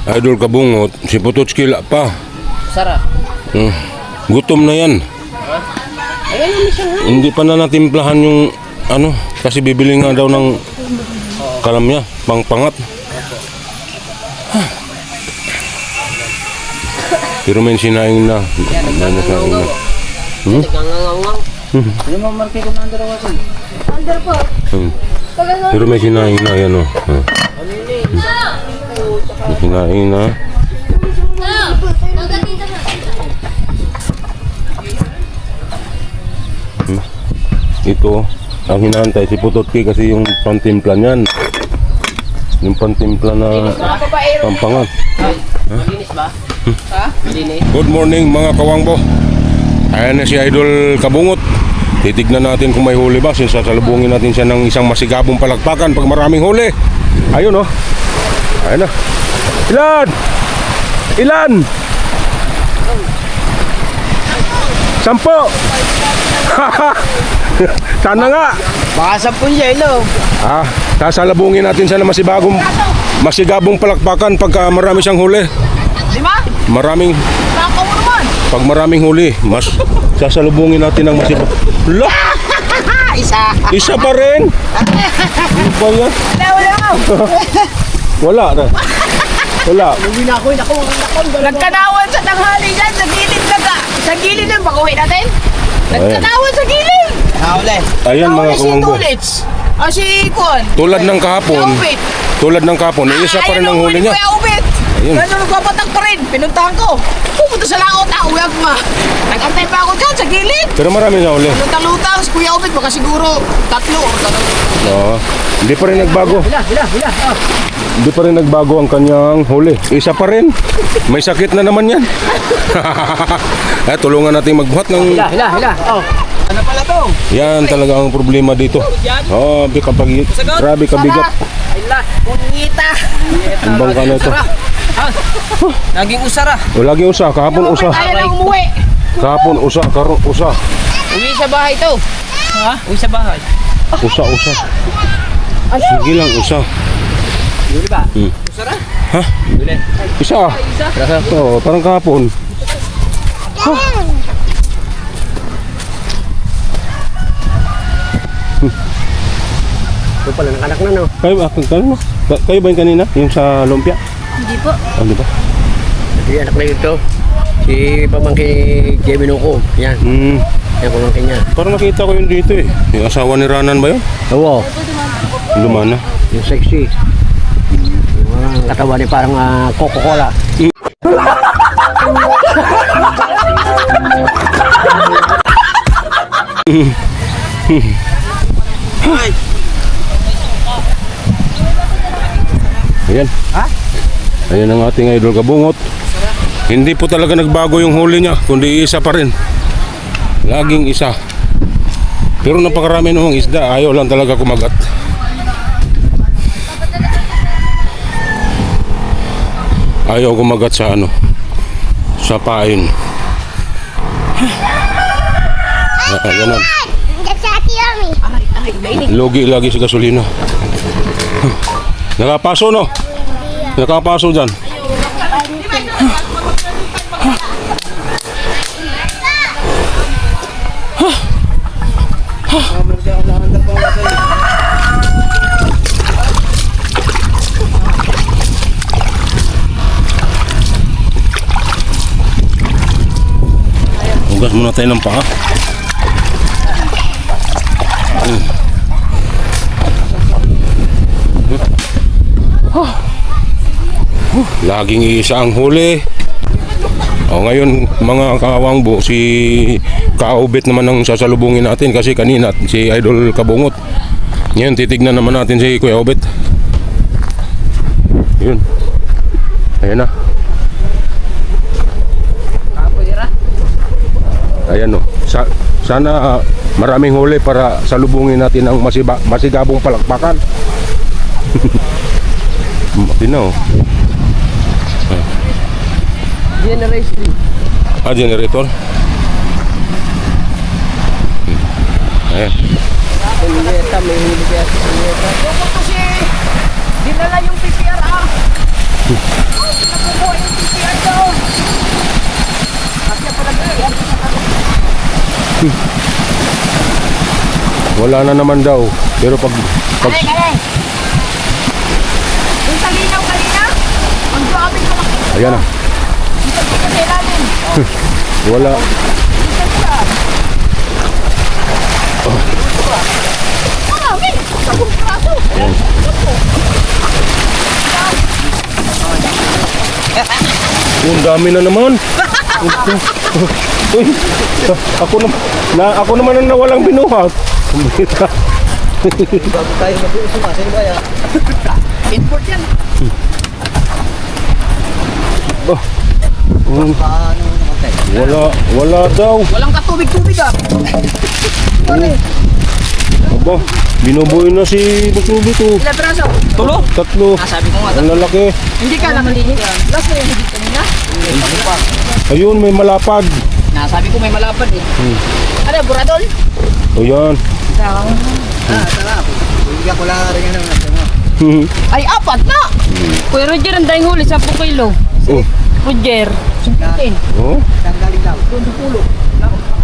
Idol Kabungot, si Putotskila pa. Sarap. Gutom na yan. Ayan yung misyon ha. Hindi pa na natimplahan yung ano, kasi bibili nga daw ng kalamya, pangpangat. Pero may sinaing na. Nagkangangaw. Nagkangangaw. Ano mo marke ko na under ako? Under po. Pero may sinaing na yan o. May sinaing na. Ito, ang hinahantay si Putotki kasi yung pantimpla niyan. Yung pantimpla na pampangat. Malinis ba? Ha? Malinis. Good morning mga kawangbo. Ayan na si Idol Kabungot. Titignan natin kung may huli ba. Sasalubungin natin siya ng isang masigabong palakpakan pag maraming huli. Ayun o. Ayan na. Ilan? Ilan? 10. Sana nga. Baka 10 yelo. Sasalubungin natin siya ng masigabong palakpakan pagka marami siyang huli. 5? Maraming. Nakaw mo naman. Pag maraming huli, mas sasalubungin natin ng masibag. Hala! Isa pa rin? Ano ba yan? Wala na. Wala. Nagkanawan sa tanghali dyan, sa gilid na ka. Sa gilid na, pag-uwi natin. Nagkanawan sa gilid. Ayan mga kawangbo. Si Kuan. Tulad ng kahapon. Isa pa rin ang huli niya. Kuya Ubit. Ayun. Ganun nagpapatag pa rin. Pinuntahan ko. Pupunta sa laot na uwag ma. Nag-antay pa ako dyan sa gilid. Pero marami na huli. Lutang-lutang, si Kuya Ubit, baka siguro 3 o 2. Oo. Hindi pa rin nagbago. Bila. Hindi pa rin nagbago ang kanyang huli. Isa pa rin. May sakit na naman yan. Tulungan natin magbuhat ng... Hila. Oh. Ano pala to? Yan talaga ang problema dito. Grabe kabigat. Hila, kunyita. Ang bangka na ito. Naging usara. Lagi usa. Kahapon usa. Ayaw na umuwi. Kahapon usa. Karon usa. Uwi sa bahay to. Ha? Uwi sa bahay. Usa. Sige lang usa. Yuri ba? Usara? Ha? Yuri. Isa. Oo, parang kahapon. Ito pala, nakanak na no? Kayo ba yung kanina? Yung sa lumpia? Hindi po. Di ba? Si anak na ito. Si pamangkin Gemino ko. Yan. Yan pamangkin niya. Parang nakita ko yun dito eh. Yung asawa ni Ranan ba yun? Oo. Lumana. Yung sexy. Yung katawan niya parang Coca-Cola. Ayan. Ayan ang ating Idol Kabungot. Hindi po talaga nagbago yung huli niya, kundi isa pa rin. Laging isa. Pero napakarami namang isda, ayaw lang talaga kumagat. Ayaw kumagat sa ano, sa pain. Ganun. Logi lagi sa gasolina. Nakapaso no? Nakapaso dyan. Hugas muna tayo ng paa. Laging isa ang huli. Ngayon mga kawangbo, si Kaubit naman ang sasalubungin natin kasi kanina si Idol Kabungot. Ngayon titignan naman natin si Kuya Ubit. Yun. Ayan na. Ayan o. Sana maraming huli para salubungin natin ang masigabong palakpakan. Matinaw. Generator. Ayan. May huli kaya sa dinala yung PPR Wala na naman daw. Pero pag Kare! Yung kalinaw kanina, ang grabe ko makikita. ayan na. Dito sa ilalim. Wala. Marami! Sabong praso. Ang dami na naman. Uy, ako naman ang nawalang binuhat. Bago tayo mag-uusuma, sa'yo ba yan? Import yan. Oh, Paano naman tayo? wala daw. Walang katubig-tubig ah. Aba, binubuhay na si Busubi to. Ilang praso? 3. Sabi ko nga. Ang lalaki. Hindi ka nakalinig. Last na yung higit kanina. Ayun, may malapad. Nasabi ko may malapad eh. Ano, buradol? Ayan. Sarap. Bigyan ko lang rin yan ang nasa mo. Ay, 4 na! Kuya Roger, ang dahing huli, 10 kilo. Oh, Roger. Sumpitin. oh. Saan galing daw? Doon sa pulo.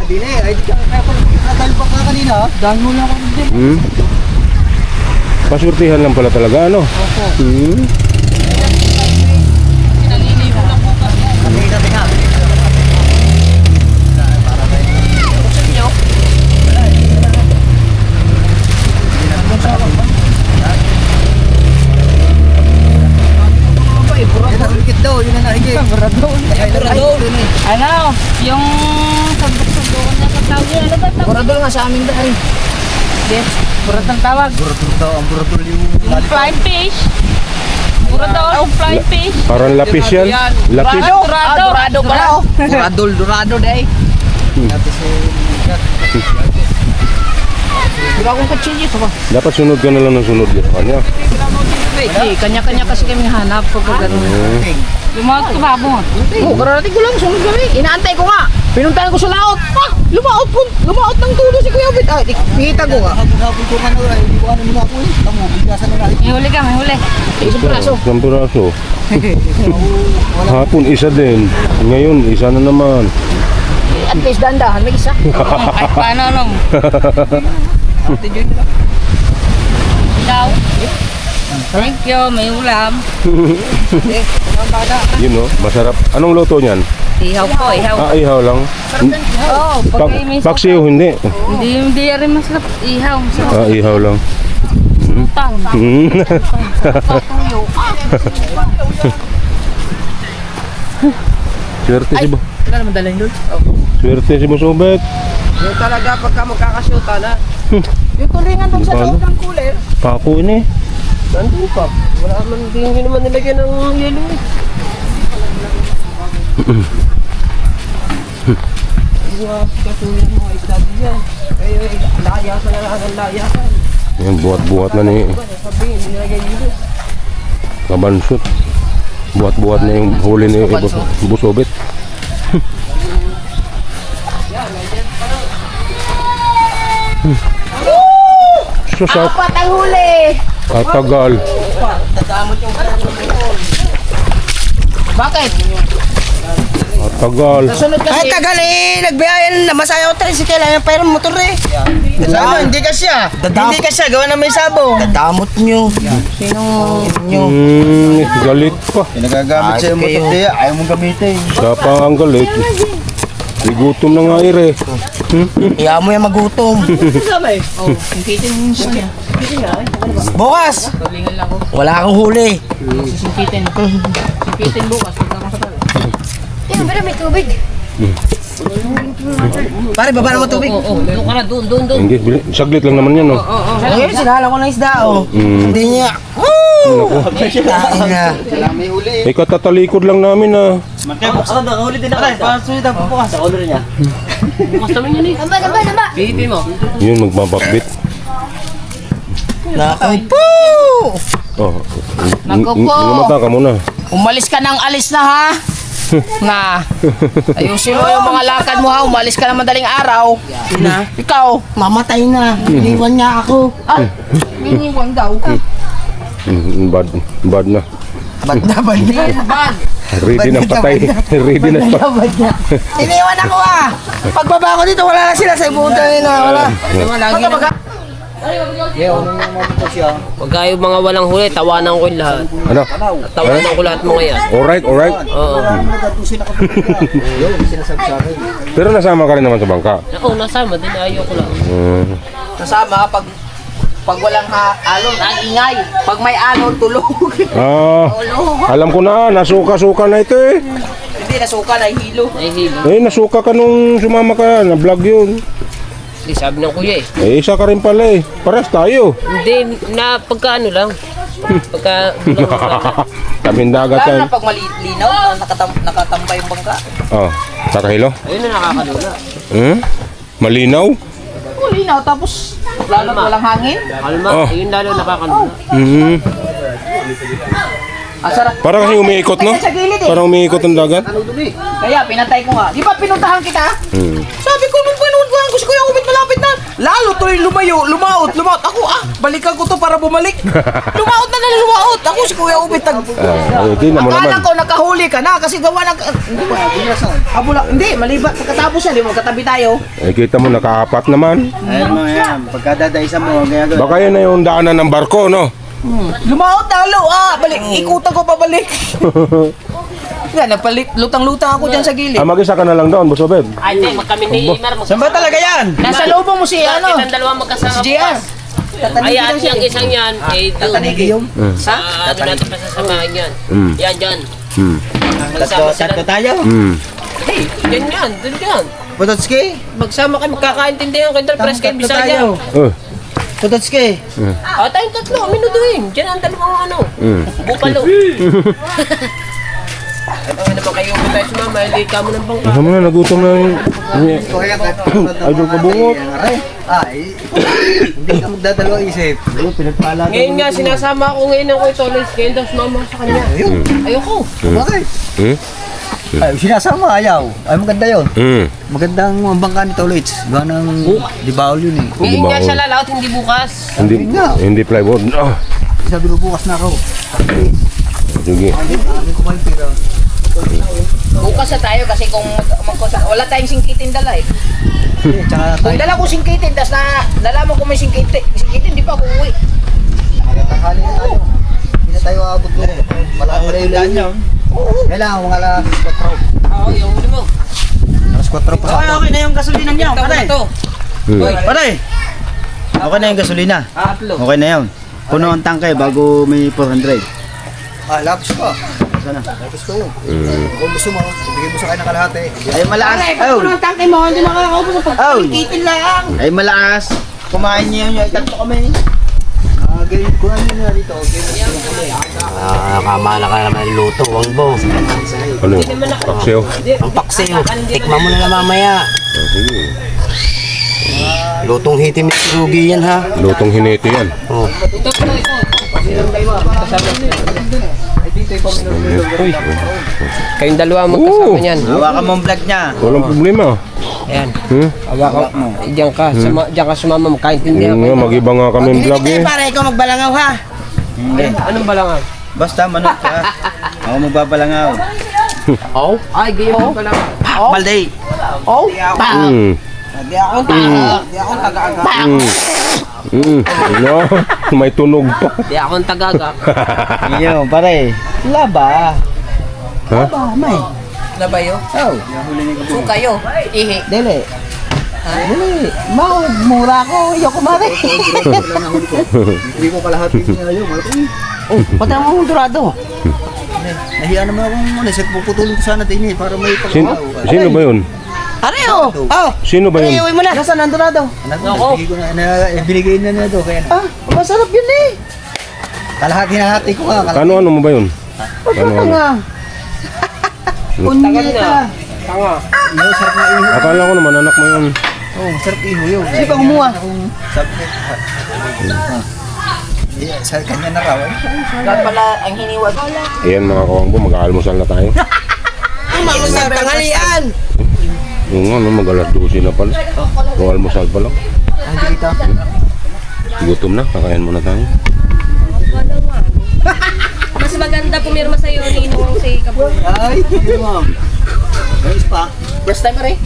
Adi na eh. Ay, di ka kaya pa nadal pa ka kanina. Dahing huli ako din. Pasurtihan lang pala talaga, ano? Opo. Kanina din ha. Ulikit daw, yun na nahigit. Buradol. Ano, yung sabdok-sabdokan na katawin, ano ba tawag? Buradol nga sa amin dahil. Yes, burat ang tawag. Buradol daw, ang buradol yung Yung flying fish. Buradol, flying fish. Parang lapis yan. Lapis. Dorado. Dorado pala oh. Dorado dahil. Tapos Wala akong kutsilyo ito ba? Dapat sunod ka na lang ng sunod sa kanya. Eh, kanya-kanya kasi kami hanap pag gano'n. Yung mga kababot. Oo, kararating ko lang, sunod kami. Inaantay ko nga. Pinuntahan ko sa laot. Lumaot ng tulo si Kuya Bit. Ay, nakita ko nga. habol ko man ay hindi ko ano muna ako eh. Tamo, biglasan na natin. May huli ka, may huli. Isang praso. Isang piraso. Hapon, isa din. Ngayon, isa na naman. At least dandahan, may isa. Kahit paano, nung. Daw. Thank you, may ulam. Yun, no? Masarap. Anong luto niyan? Ihaw po, ihaw. Ihaw lang. Oo, pag may Paksiw, hindi. Hindi rin masarap. Ihaw. Ihaw lang. Tan. Swerte si Wala naman dalhin doon. Swerte si Busubet. Yung talaga pagka magkakasyuta na. Yung tulingan doon sa Paano? loob ng cooler. Paku ini. Nandun pa. Wala man, hindi naman nilagyan ng yelo eh. Yung mga katulad ng mga isda dyan. Kaya layasan na lang ang layasan. Yan, buhat-buhat na ni Sabihin, nilagyan yelo. Kabansot. Buhat-buhat na yung huli ni Busubet. Susap, Apat ang huli! katagal. Bakit? Katagal. Sunod kasi. Ay, tagal eh. Nagbiyayan na masaya ko tricycle. Ay, pero motor eh. Sana, hindi ka siya. Hindi ka siya. Gawa na may sabong. Dadamot nyo. Sinong nyo? Galit pa. Nagagamit siya yung motor diya, ayaw mong gamitin. Siya pa ang galit. Igutom na nga ire. Iya mo yung magutom. Oh, singkitin mo siya. Bukas. Tulingan lang ko. Wala kang huli. Singkitin. Singkitin bukas. Pagkakasal. Pero may tubig. Pare, baba naman tubig. Oo, doon ka na, doon. Hindi, saglit lang naman yan, no? Ngayon, sinala ko ng isda, oh. Hindi niya. Kain na. Eh, katatalikod lang namin, ah. Bukas naman yun eh. Naba. Bibin mo. Yun, magmabakbit. Naku po! Oh, Naku po. Lumata ka muna. Umalis ka ng alis na ha. Na. Ayusin mo yung mga lakad mo ha. Umalis ka ng madaling araw. Sina? Ikaw. Mamatay na. Iniwan niya ako. Ay. Miniwang daw. Bad na. Ba't na ba niya? Bad. Ready ng patay. Ready na patay. Iniwan ako Pagbaba ko dito, wala na sila sa ibuong na wala. Huwag kayo mga walang huli, tawanan ko yung lahat. Ano? Tawanan ko lahat mga yan. Alright. Oo. Pero nasama ka rin naman sa bangka. Oo, nasama din. Ayaw ko lang. Kasama pag walang alon, ang ingay. Pag may alon, tulog. Alam ko na, nasuka-suka na ito eh. Hindi, nasuka na hilo. Nahihilo. Nasuka ka nung sumama ka, na-vlog yun. Hindi, sabi ng kuya Isa ka rin pala eh. Pares tayo. Hindi, na pagka ano lang. Pagka Tabing dagat yan. Pag malinaw, nakatambay yung bangka. Takahilo? ayun na nakakalula. Malinaw? Linaw, tapos lalo walang hangin. Kalma, ayun lalo nakakalula. Ang sarap. Parang kasi umiikot, no? Sa gilid eh. Parang umiikot ang dagat. Kaya pinatay ko nga. Di ba pinuntahan kita? Sabi ko nung pinuntahan ko si Kuya Ubit malapit na. Lalo tuloy lumayo, lumaot. Ako balikan ko to para bumalik. Lumaot na lumaot. Ako si Kuya Ubit Tingnan mo akala naman. ko nakahuli ka na kasi gawa ng... Hindi, malibat. Pagkatapos yan, di mo katabi tayo. Kita mo, nakaapat naman. Ayun mga yan, pagkadadaisa mo, gaya Baka yun na yung daanan ng barko, no? Lumaot na balik. Ikutan ko pabalik. Yan, lutang-lutang ako dyan sa gilid. Mag-isa ka na lang doon, Boss Obed. Ay, hindi, kami ni Imar. Saan ba talaga yan? Nasa loob mo si ano? Ang dalawa magkasama Si JR. Ayan, yung isang yan, doon. Tatanigi yung? Sa ano natin pasasamahan yan. Yan, dyan. Tatlo tayo? Hey, yan, doon yan. Pototski? Magsama kami, magkakaintindihan kayo dahil press kayo Tatlo Bisaya. tayo. Pototski? Tayong tatlo, minuduhin. Diyan ang dalawang ano. Bupalo. Ito nga naman kayo tayo sumama, hindi ka mo ng bangka. Ano mo na, nagutom na yung idol kabungot. Hindi ka magdadalawang isip. Pinagpala. Ngayon nga, sinasama ko ngayon ako ito. Ngayon daw sumama sa kanya. Ayoko. Bakit? Ay, sinasama, ayaw. Ay, maganda yun. Magandang ang bangka ni Tolits. Gawa ng di bawal yun eh. Ngayon nga siya lalaot, hindi bukas. Hindi plywood. Sabi ko bukas na ako. Sige. Hindi ko may pira. Bukas na tayo kasi kung wala tayong singkitin dala eh. Tsaka Kung dala ko singkitin, tas nalaman ko may singkitin, di pa ako uwi. tanghali na tayo. Hindi na tayo aabot mo. Malaki na yung daan yun. Kailangan mga alas 4. Oo, yung huli mo. Alas 4 pa sa ato. Okay na yung gasolina niyo. Ito na to. Pare! Okay na yung gasolina. Tatlo. Okay na yun. Puno ang tangke bago may 400. Lapis pa. Sana. Lapis ko yun. Kung gusto mo, bigay mo sa akin ng kalahati. Ay malakas. Pare, kung ang tangke mo, hindi nakakaupo sa pagkikitin lang. Ay malakas. Kumain niyo yun. Ay tatlo kami. Ganyan ko ano na dito. Kamala ka naman luto, wang bo. Ano yun? Pakseo? Ang paksiw. Tikman mo na lang mamaya. Lutong hiti may sirugi yan ha. Lutong hinete yan. Kayong dalawa magkasama niyan. Hawakan mo ang vlog niya. Walang problema. Ayan. Hawak mo. Diyan ka sumama, magkaintindihan Yung nga, mag-iba nga kami ng vlog eh. Para ikaw magbalangaw ha. Anong balangan? Basta manok ka. Ako magbabalangaw. Oh? Ay, gayon mo ka lang. Balday. Di ako taga-aga. No, may tunog pa. Di akong tagaga. Iyo, pare. Laba. Ha? May. Labayo? Oh. Sukayo. Ihi. Dele. Dele. Mura ko. Iyo ko mare. Hindi ko kalahati niya yun. Oh, pati mo dorado. Nahiya naman akong ulit. Puputulong ko sana din eh. Para may pagkakaw. Sino ba yun? Areo! Oh! Sino ba yun? Iuwi mo na. Nasaan ang dorado? Binigay na na ito. Kaya na. Masarap yun eh. Kalahati ko nga. Ano mo ba yun? Ano nga? Tagal na. Tanga. Iyo, sarap na iho. Akala ko naman anak mo yun. Oh, sarap iho yun. Sino pa kumuha? Sa kanya na raw. Dapat pala ang hiniwag. Ayan mga kawangbo, mag-aalmusal na tayo. Sa tanghalian! Yung ano, mag-alas 12 na pala. Kung almusal pa lang. Gutom na, kakain muna tayo. Mas maganda pumirma sa'yo ni Ninong si Kabul. Ay, yun ma'am. Ayos pa. First time rin.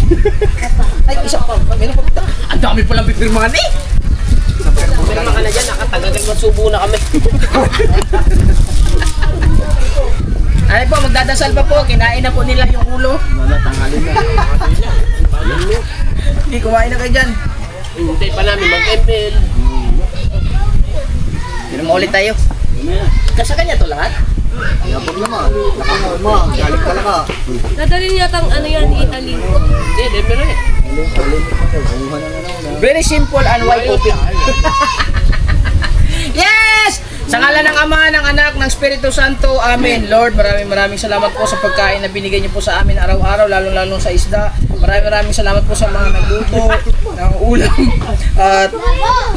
Ay, isa pa. Ganun pa. Ang dami palang pipirmahan eh. Pirma ka na dyan, nakatagagal magsubo na kami. Ay po, magdadasal pa po. Kinain na po nila yung ulo. Wala, tanghalin na. Hindi, kumain na kayo dyan. Hintay pa namin mag-ML. Inom ulit tayo. Kasi kanya to lahat? Yapag naman. Nakakalma. Galing talaga. Nadali niya tang ano yan, Italy. Hindi, ML rin. Very simple and white cooking. Yes! Sa ngalan ng Ama, ng Anak, ng Espiritu Santo, Amen. Lord, maraming salamat po sa pagkain na binigay niyo po sa amin araw-araw, lalong-lalong sa isda. Maraming salamat po sa mga nagluto ng ulam. At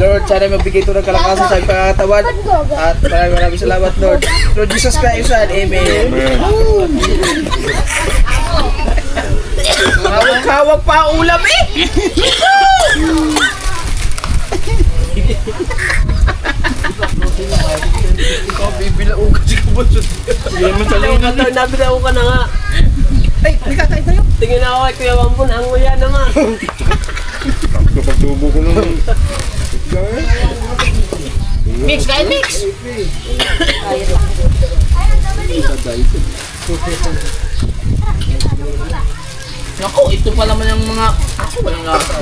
Lord, sana magbigay ito ng kalakasan sa aming pagkakatawan. At maraming salamat, Lord. Lord Jesus Christ, Amen. Hawak-hawak pa ang ulam eh! Bibilaong kasi kabunso. Nabilaw ka na nga. Ay, may kakain tayo. Tingin ako kay Kuya Wampun, ang nguya naman. Kapag tubo ko ng... Mix, kain mix. Naku, ito pa naman yung mga... Ako, walang lasa.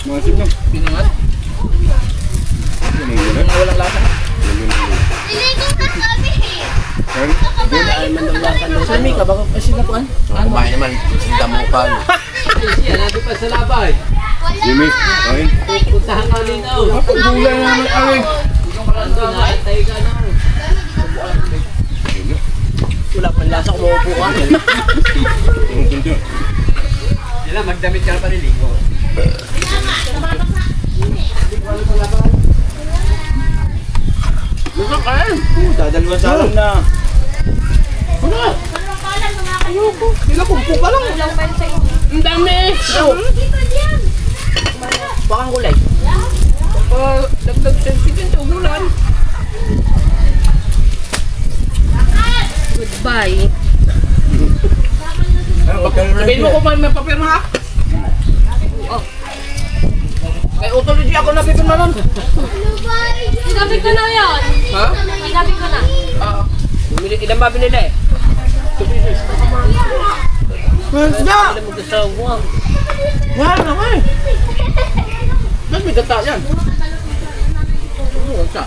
Masip na. Pinangat. Mga walang lasa. Sa Mika, baka kasi na po an? Kumain naman, sinta mo ka. Siya, natin pa sa labay. Jimmy, kain. Puntahan ka rin daw. Gulay naman kain. Tayo ka na. Wala pang lasa kung maupo ka. Sila, magdamit ka pa rin ligo. Gusto kain. Dadalawang salang na. Ayoko. Sila kumpo ka lang. Ang dami. Bakang gulay. Dagdag sensitive sa ulan. Goodbye. Sabihin mo kung may papirma ha? Oh. May autology ako na pipirma nun. Sinabi ko na yan. Ha? Sinabi ko na. Ilan ba binili? Hindi! Ilan mo gusto mo? Mahal na nga eh. Ba't may gata yan? Gata.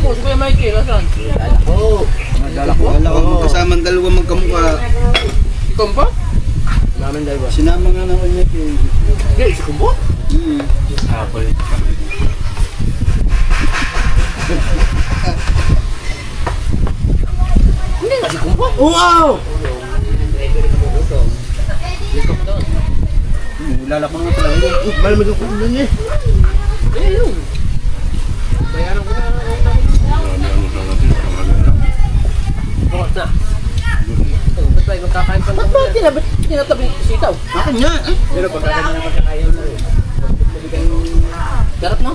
Kung Kuya Mikey, nasan? Dala ko. Kasamang dalawa magkamukha. Ikaw ba? Sinama nga naman niya. Hindi, si Kumbo? Hindi nga si Kumbo. Wow! Lalak mo naman talaga. Malamig ako na niya. Ayun. Bayaran ko na. Bukas na. Ba't ba magkakain pa Ba't ba tinatabing sitaw? Akin nga. Pero pagkakain na pagkakain mo rin. Garap na?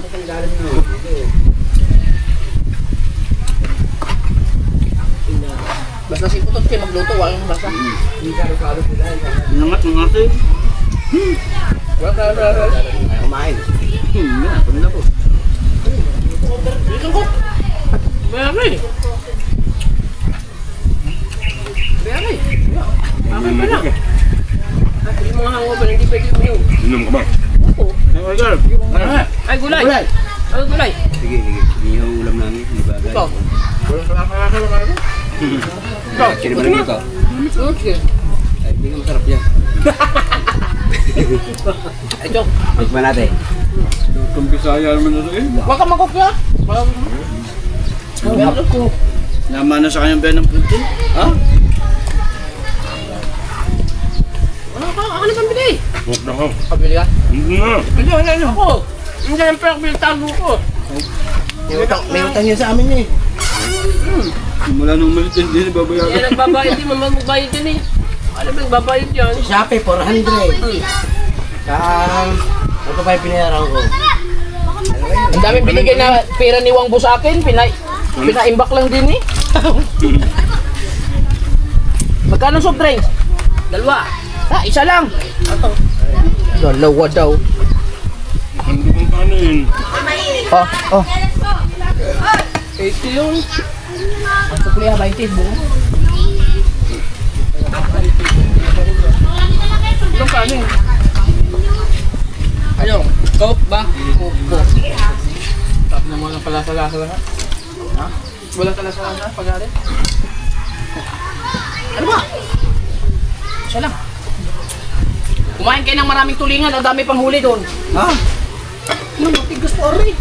Basta si Putot kayo magluto, walang basa. Nangat ng akin. Kumain. Pagod na po. Dito ko. Mayari. Mayari. Akin pa lang. Yung mga hangover, hindi pwede mo yun. Inom ka ba? Ay, gulay! Ano gulay? Sige. Ihaw ulam namin. Hindi bagay. Ito. Walang salaka na kayo. Ito. Sino ba lang ito? Sige. Ay, hindi ka masarap yan. Ito. Tikman natin. Kung Bisaya naman na rin. Huwag ka magkopya. Meron ko. Naman na sa kanyang bayan ng punto. Ha? Ako na pambili. Huwag na ka. Pabili ka? Hindi na. Hindi ako. Hindi na pera biltago ko. May utang yun sa amin eh. Mula nung malit hindi babayaran. Yan, nagbabayad din, magbabayad din eh. Alam mo, nagbabayad yan. Shopee, 400. Ito pa yung pinayaran ko. Ano ba yun? Ang dami binigay na pera ni Wangbo sa akin, pinaimbak lang din eh. Magkano soft drinks? Dalawa. Isa lang. Dalawa daw. Ano bang paano yun? Oh. 80 yun. Ang sukliha, 20 buo. Ilang kano yun? Ano? Coke ba? Coke. Tap na mo lang pala sa lasa lahat. Ha? Wala ka lasa lahat pag-ari? Ano ba? Siya lang. Kumain kayo ng maraming tulingan, ang dami pang huli doon. Ha? Ano, matigas pa rin.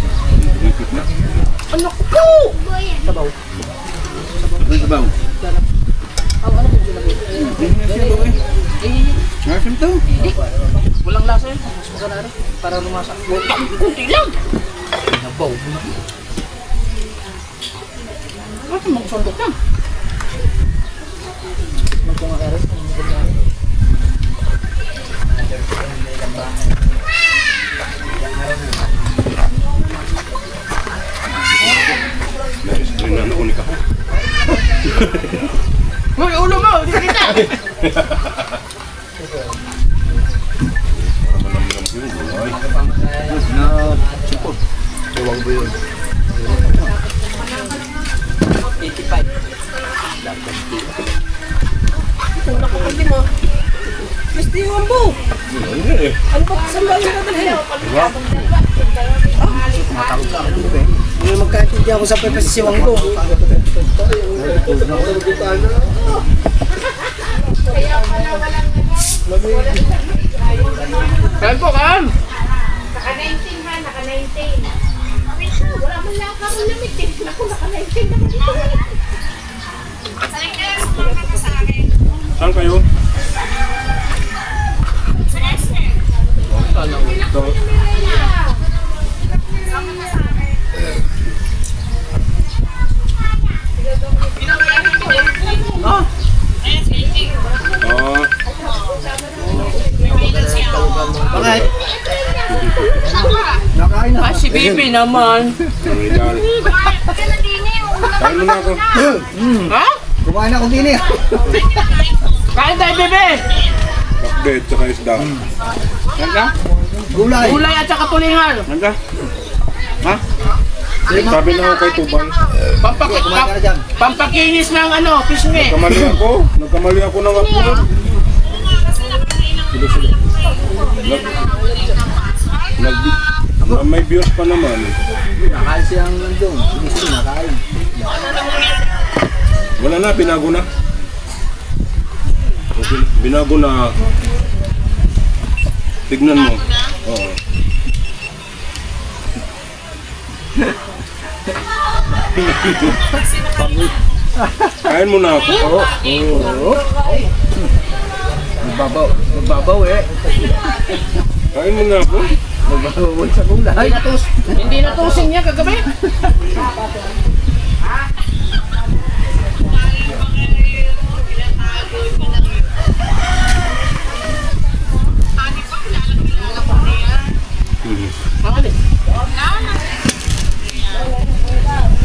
Ano ko? Sabaw. Sabaw. Nasaan to? Walang lasa yun. Mas magana rin. Para lumasa. Kunti lang. Sabaw. Bakit mong sundok yan? Magkungakari. Na-screen na ako ni Kaho. Uy, ulo mo! Hindi ka kita! Na sipod. Tuwag ba yun? 85. Ito na ko kasi mo. Mr. Wambo! Ano ba? Saan ba yung dadalhin? Hindi magkaintindi ako sa pepesisiwang ko. Kain po, kain! Naka-19 ha, naka-19. Wala man lang ako limited. Ako, naka-19 naman dito. Saan kayo? Ah! Bakit? Nakain na. Ah, si Bibi naman. Regal. Kain mo na ako. Ha? Kumain ako din eh. Kain tayo, Bibi! Pakbet, tsaka isda. Ganda? Gulay. Gulay at saka tulingan. Handa? Ha? Sabi na ako kay Tubal. Kumain ka na dyan. Pampakinis ng ano, pisngi. Nagkamali ako ng apo. May bios pa naman. Nakain siyang nandun. Hindi siya nakain. Wala na, binago na. Okay, binago na. Tignan mo. Oo. Kain mo na ako. Oo. Nagbabaw eh. Kain mo na ako. Nagbabaw sa gulay. Hindi natusin niya kagabi.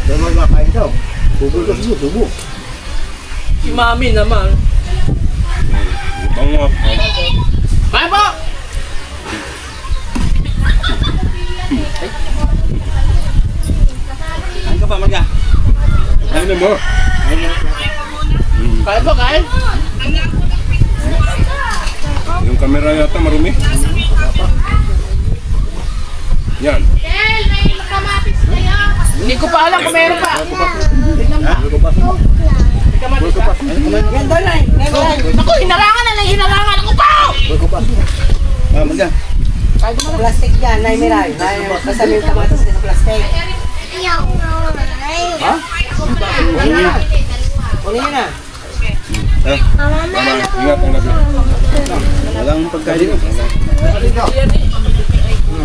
Kaya magkakain daw. Bubul ka subo. Si Mami naman. Bango. Kain po! Kain ka pa, Marga. Kain na mo. Kain po, kain. Yung kamera yata marumi. Yan. Del, may kamatis na yan. Hindi ko pa alam kung meron pa. Ganda na eh. Ako, hinarangan na lang, hinarangan ako pa! Ah, Marga. Plastic yan, na miray. Kasama yung kamatis sa plastic. Ha? Kunin nyo na. Mama, ingat ang labi. Walang pagkain dito.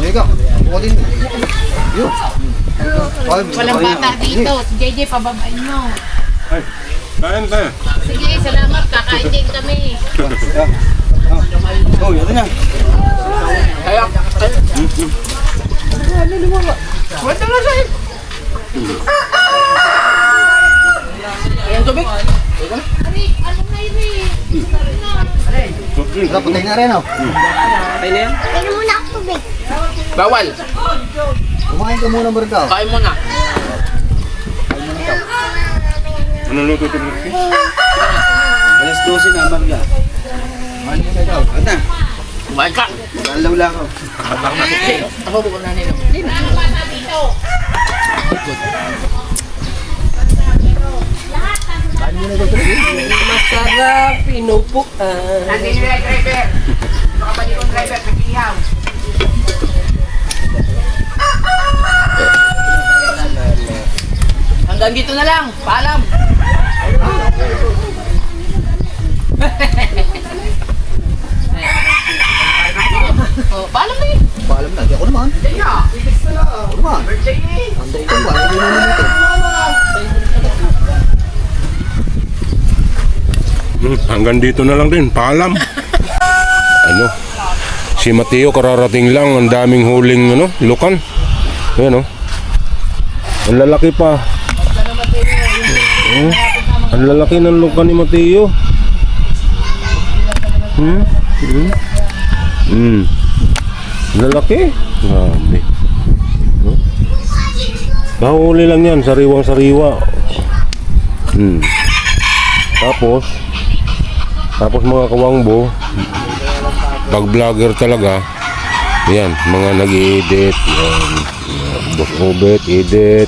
Ikaw, kukunin mo. Yun. Walang bata dito. JJ, pababain mo. Ay, kain tayo. Sige, salamat. Kakain din kami. Oh, yun na. Kaya, Kwento na sa'yo. Ayan, tubig. Ano na yun eh? Ikaw, patay na rin, oh. Patay na yan. Kaya muna ako tubig. Bawal. Kumain ka muna, Barkaw. Kain mo na. Ano luto ito? Alas 12 na, Barkaw. Kumain muna ikaw. Ata, Kumain ka. lalaw ako. Ako buko na nila. Masarap, pinupuan. Nandun yung driver. Kapatid kong driver, nag-ihaw. Hanggang dito na lang. Paalam. Oh, paalam na yun. Paalam na, di ako naman. Ako naman. Birthday eh. Ando ito ba? Hindi naman ito. Hanggang dito na lang din, paalam. Ano? Si Mateo kararating lang, ang daming huling lukan. Ayan Ang lalaki pa. Ang lalaki ng lukan ni Mateo. Lalaki. Grabe. Kahuli lang yan, sariwang-sariwa. Tapos mga kawangbo, pag vlogger talaga, yan, mga nag-i-edit, yan, Boss Obet, edit,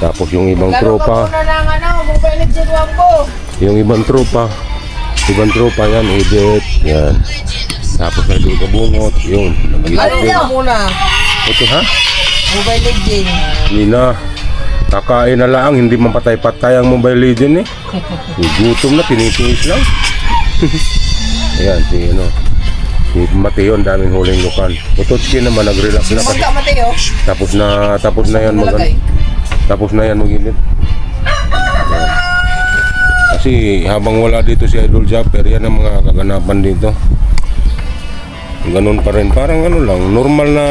tapos yung ibang tropa, Muna ng Mobile Legends Wambo. yung ibang tropa, yan, edit, yan. Tapos may kabungot, yun, nag-i-edit. Muna. Ito ha? Mobile Legends. Hindi na. Kakain na lang, hindi man patay-patay ang Mobile Legend eh. Gutom na, tinitiis lang. Ayan, si Mateo, ang daming huling lukan. Utotski naman, nag-relax na kasi. Mateo. Tapos na yan mag-init. Kasi habang wala dito si Idol Japper, yan ang mga kaganapan dito. Ganun pa rin, parang lang, normal na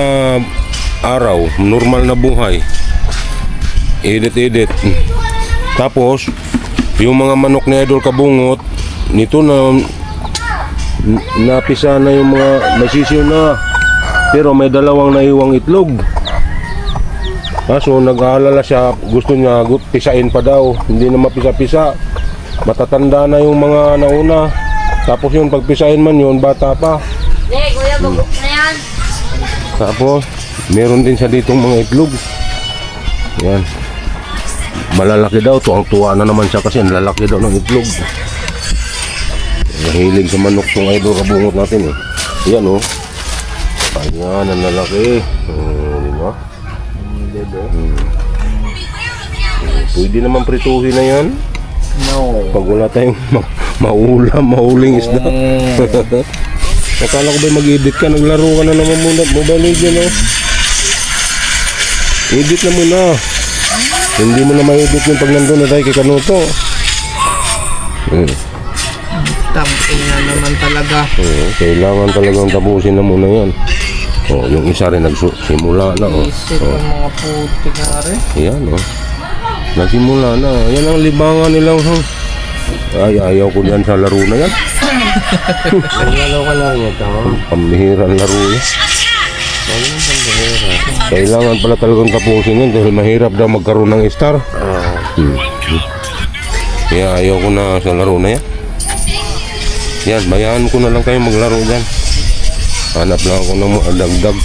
araw, normal na buhay. Edit. Tapos, yung mga manok ni Idol Kabungot, nito na napisa na yung mga may sisiyo na, pero may dalawang naiwang itlog. So nag-aalala siya, gusto niya pisain pa daw, hindi na mapisa-pisa, matatanda na yung mga nauna. Tapos yung pagpisain man yun, bata pa. Kuya, bugok na yan. Tapos meron din siya ditong mga itlog. Yan, malalaki daw, tuwang-tuwa na naman siya kasi ang lalaki daw ng itlog. Mahilig sa manok tong Idol Kabungot natin eh. Yan Ayan, ang lalaki. Di ba? Pwede naman prituhin na yan. No. Pag wala tayong maulam, mauling isda. Akala ko ba mag-edit ka, naglaro ka na naman muna. Mobile Legends Edit na muna. Hindi mo na ma-edit yung pag nandun na tayo kay Kanuto. Tampin nga naman talaga. Kailangan talagang tapusin na muna yan. Yung isa rin nagsimula na. Isip ang mga puti nga rin. Yan nagsimula na. Yan ang libangan nilang ayaw ko yan sa laro na yan. Lalo ka lang ito. Pambihirang laro yan. Kailangan pala talagang tapusin yan dahil mahirap daw magkaroon ng star. Kaya ayaw ko na sa laro na yan. Yan, bayaan ko na lang kayo maglaro dyan. Hanap lang ako ng mga dagdag.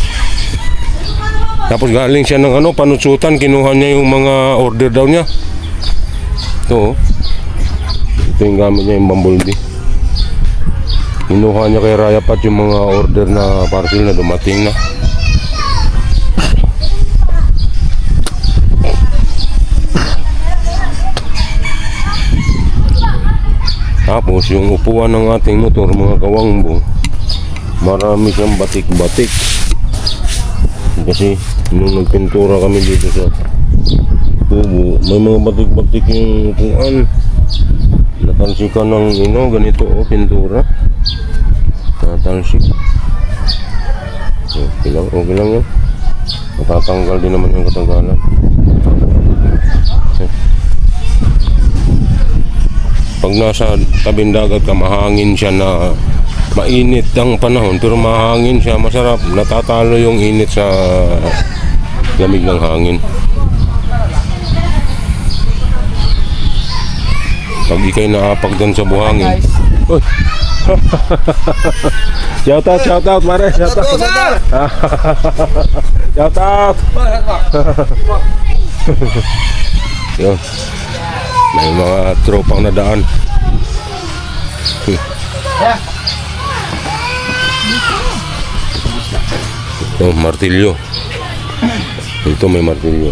Tapos galing siya ng panutsutan, kinuha niya yung mga order daw niya. Ito yung gamit niya, yung Bumblebee. Kinuha niya kay Raya Pat yung mga order na parcel na dumating na. Tapos yung upuan ng ating motor, mga kawangbo, marami siyang batik-batik. Kasi nung nagpintura kami dito sa tubo, may mga batik-batik yung upuan. Natalsikan ng ganito pintura. Natalsik. Okay lang yan. Matatanggal din naman yung katanggalan. Pag nasa tabing dagat ka, mahangin siya na mainit ang panahon, pero mahangin siya, masarap. Natatalo yung init sa lamig ng hangin. Pag ikay naapag doon sa buhangin. Uy! Shout out, Mare. Shout out. Shout out. Yun. May mga tropang nadaan. Ito, martilyo. Ito may martilyo.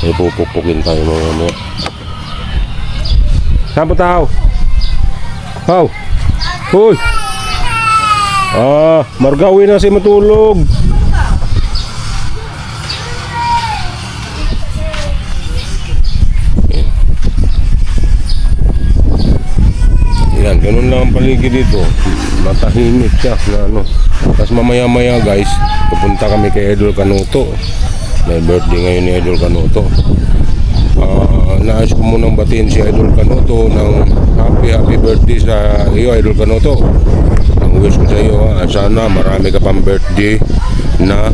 May pupupukin tayo mga. Saan po tao? How? Hoy! Margawi na si matulog. Yan, ganun lang ang paligid dito. Matahimik siya na ano. Tapos mamaya-maya guys, pupunta kami kay Idol Canuto. May birthday ngayon ni Idol Canuto. Nais ko munang batiin si Idol Canuto ng happy birthday sa iyo, Idol Canuto. Ang wish ko sa iyo, sana marami ka pang birthday na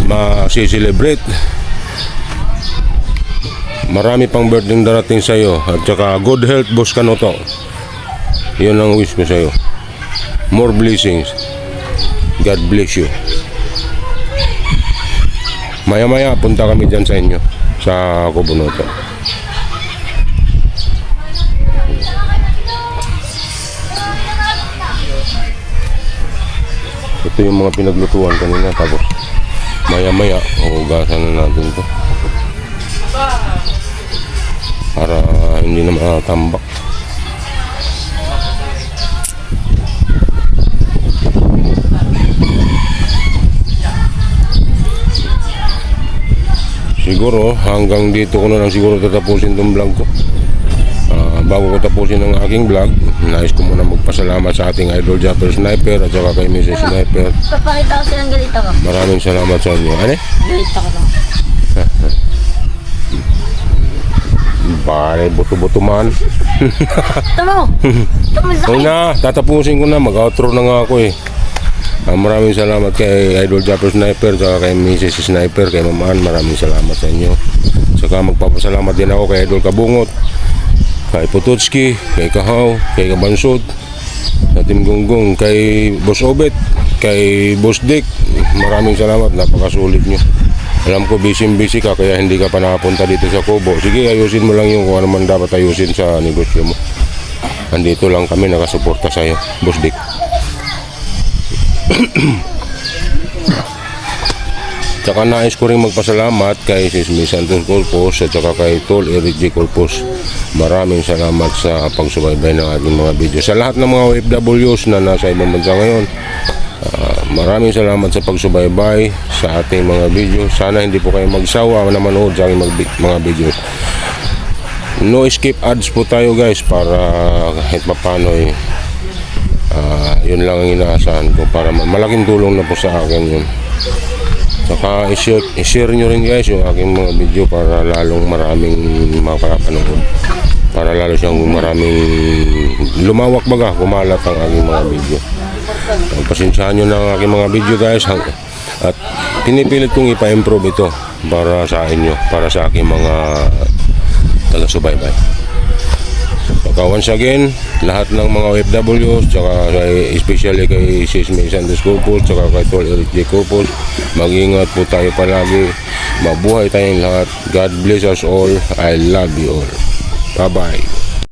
ma-celebrate. Marami pang birthday darating sa iyo at saka good health, Boss Canuto. Yun ang wish ko sa iyo. More blessings. God bless you. Maya-maya punta kami dyan sa inyo sa Kubunoto. Ito yung mga pinaglutuan kanina, tapos maya-maya hugasan na natin to para hindi na matambak. Siguro hanggang dito ko na lang siguro tatapusin itong vlog ko. Bago ko tapusin ang aking vlog, nais ko muna magpasalamat sa ating Idol Japper Sniper at saka kay Mrs. Sniper. Papakita ko silang galita ko. Maraming salamat sa inyo. Ano? Galita ko lang. Pare, buto-buto man. Tama! Huwag na, tatapusin ko na. Mag-outro na nga ako eh. Maraming salamat kay Idol Japper Sniper saka kay Mrs. Sniper, kay Maman. Maraming salamat sa inyo. Saka magpapasalamat din ako kay Idol Kabungot, kay Pototski, kay Kahaw, kay Kabansod, sa Team Gonggong, kay Boss Obet, kay Boss Dick. Maraming salamat, napakasulit nyo. Alam ko busy ka kaya hindi ka pa nakapunta dito sa Kubo. Sige, ayusin mo lang yung kung ano man dapat ayusin sa negosyo mo. Andito lang kami nakasuporta sa'yo, Boss Dick. Tsaka nais ko rin magpasalamat kay Sismi Santos Corpus at saka kay Tol Eric J. Corpus. Maraming salamat sa pagsubaybay ng ating mga video. Sa lahat ng mga OFWs na nasa ibang bansa ngayon, maraming salamat sa pagsubaybay sa ating mga video. Sana hindi po kayo magsawa na manood sa aking mga videos. No skip ads po tayo guys, para kahit papano yun lang ang inaasahan ko, para malaking tulong na po sa akin yun. Saka i-share nyo rin guys yung aking mga video para lalong maraming makakapanood, para lalo siyang maraming lumawak baga, kumalat ang aking mga video. Pasensyahan nyo na ang aking mga video guys, at pinipilit kong ipa-improve ito para sa inyo, para sa aking mga taga-subaybay. Saka once again, lahat ng mga OFWs, saka especially kay Sismi Santos Corpus, saka kay Tol Eric J. Corpus, mag-ingat po tayo palagi. Mabuhay tayong lahat. God bless us all. I love you all. Bye-bye.